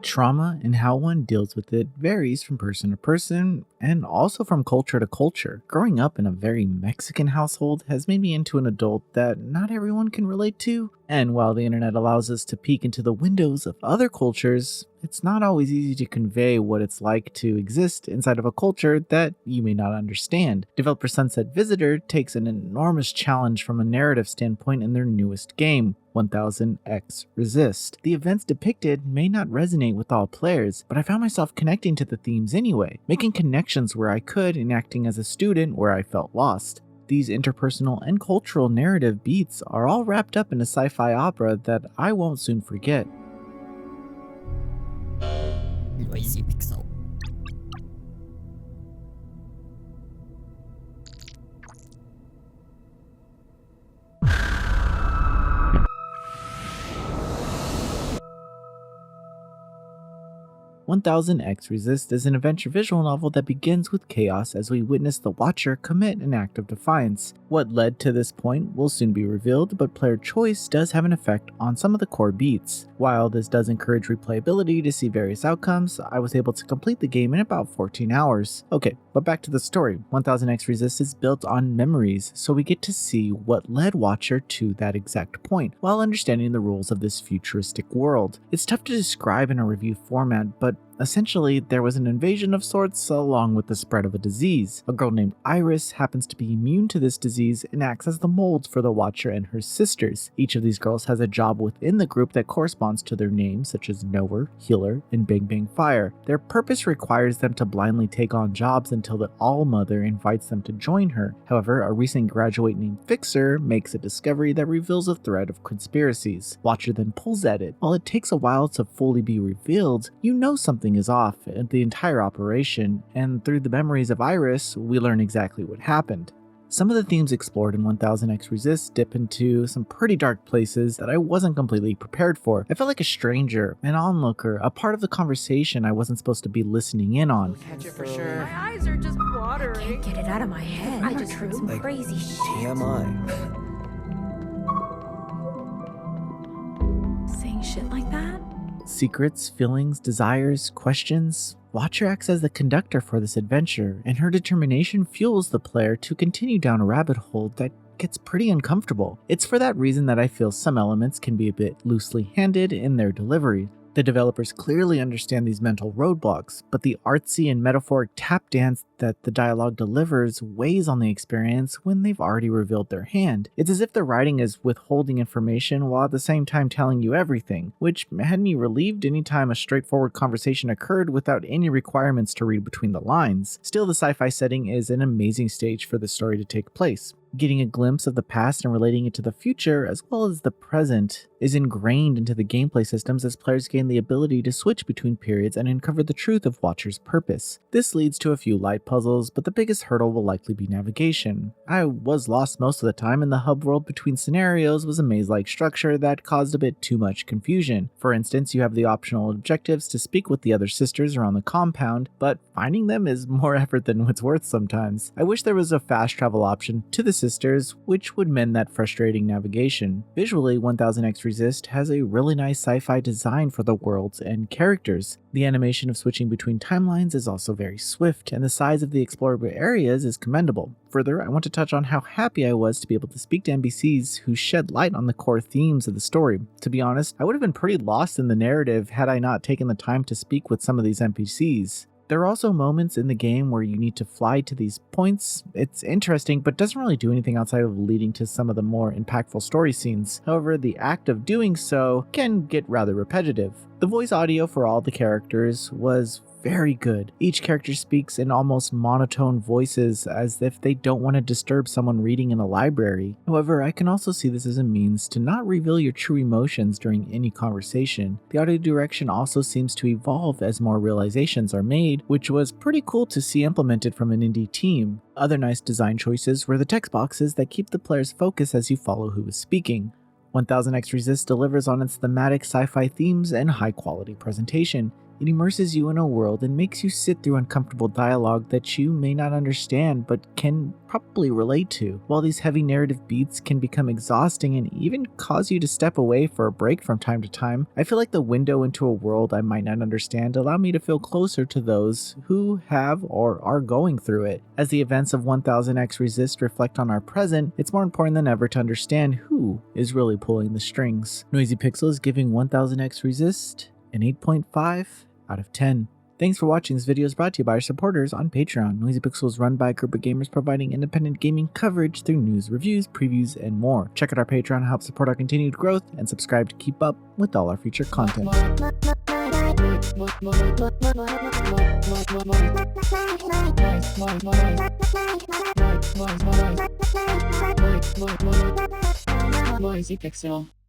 Trauma and how one deals with it varies from person to person and also from culture to culture. Growing up in a very Mexican household has made me into an adult that not everyone can relate to. And while the internet allows us to peek into the windows of other cultures, it's not always easy to convey what it's like to exist inside of a culture that you may not understand. Developer Sunset Visitor takes an enormous challenge from a narrative standpoint in their newest game, 1000xRESIST. The events depicted may not resonate with all players, but I found myself connecting to the themes anyway, making connections where I could and acting as a student where I felt lost. These interpersonal and cultural narrative beats are all wrapped up in a sci-fi opera that I won't soon forget. Lazy pixel. 1000xRESIST is an adventure visual novel that begins with chaos as we witness the Watcher commit an act of defiance. What led to this point will soon be revealed, but player choice does have an effect on some of the core beats. While this does encourage replayability to see various outcomes, I was able to complete the game in about 14 hours. Okay, but back to the story. 1000xRESIST is built on memories, so we get to see what led Watcher to that exact point, while understanding the rules of this futuristic world. It's tough to describe in a review format, but essentially, there was an invasion of sorts along with the spread of a disease. A girl named Iris happens to be immune to this disease and acts as the mold for the Watcher and her sisters. Each of these girls has a job within the group that corresponds to their names, such as Knower, Healer, and Bang Bang Fire. Their purpose requires them to blindly take on jobs until the All-Mother invites them to join her. However, a recent graduate named Fixer makes a discovery that reveals a thread of conspiracies. Watcher then pulls at it. While it takes a while to fully be revealed, you know something is off at the entire operation, and through the memories of Iris, we learn exactly what happened. Some of the themes explored in 1000xRESIST dip into some pretty dark places that I wasn't completely prepared for. I felt like a stranger, an onlooker, a part of the conversation I wasn't supposed to be listening in on. Catch it for sure. My eyes are just watering. I can't get it out of my head. I just heard some crazy shit. TMI. Saying shit like that? Secrets, feelings, desires, questions. Watcher acts as the conductor for this adventure, and her determination fuels the player to continue down a rabbit hole that gets pretty uncomfortable. It's for that reason that I feel some elements can be a bit loosely handed in their delivery. The developers clearly understand these mental roadblocks, but the artsy and metaphoric tap dance that the dialogue delivers weighs on the experience when they've already revealed their hand. It's as if the writing is withholding information while at the same time telling you everything, which had me relieved anytime a straightforward conversation occurred without any requirements to read between the lines. Still, the sci-fi setting is an amazing stage for the story to take place. Getting a glimpse of the past and relating it to the future, as well as the present, is ingrained into the gameplay systems as players gain the ability to switch between periods and uncover the truth of Watcher's purpose. This leads to a few light puzzles, but the biggest hurdle will likely be navigation. I was lost most of the time, and the hub world between scenarios was a maze-like structure that caused a bit too much confusion. For instance, you have the optional objectives to speak with the other sisters around the compound, but finding them is more effort than it's worth sometimes. I wish there was a fast travel option to the sisters, which would mend that frustrating navigation. Visually, 1000xRESIST has a really nice sci-fi design for the worlds and characters. The animation of switching between timelines is also very swift, and the size of the explorable areas is commendable. Further, I want to touch on how happy I was to be able to speak to NPCs who shed light on the core themes of the story. To be honest, I would have been pretty lost in the narrative had I not taken the time to speak with some of these NPCs. There are also moments in the game where you need to fly to these points. It's interesting, but doesn't really do anything outside of leading to some of the more impactful story scenes. However, the act of doing so can get rather repetitive. The voice audio for all the characters was very good. Each character speaks in almost monotone voices as if they don't want to disturb someone reading in a library. However, I can also see this as a means to not reveal your true emotions during any conversation. The audio direction also seems to evolve as more realizations are made, which was pretty cool to see implemented from an indie team. Other nice design choices were the text boxes that keep the player's focus as you follow who is speaking. 1000xRESIST delivers on its thematic sci-fi themes and high-quality presentation. It immerses you in a world and makes you sit through uncomfortable dialogue that you may not understand but can probably relate to. While these heavy narrative beats can become exhausting and even cause you to step away for a break from time to time, I feel like the window into a world I might not understand allow me to feel closer to those who have or are going through it. As the events of 1000xRESIST reflect on our present, it's more important than ever to understand who is really pulling the strings. Noisy Pixel is giving 1000xRESIST an 8.5 out of 10. Thanks for watching. This video is brought to you by our supporters on Patreon. Noisy Pixel is run by a group of gamers providing independent gaming coverage through news, reviews, previews, and more. Check out our Patreon to help support our continued growth, and subscribe to keep up with all our future content. Noisy Pixel.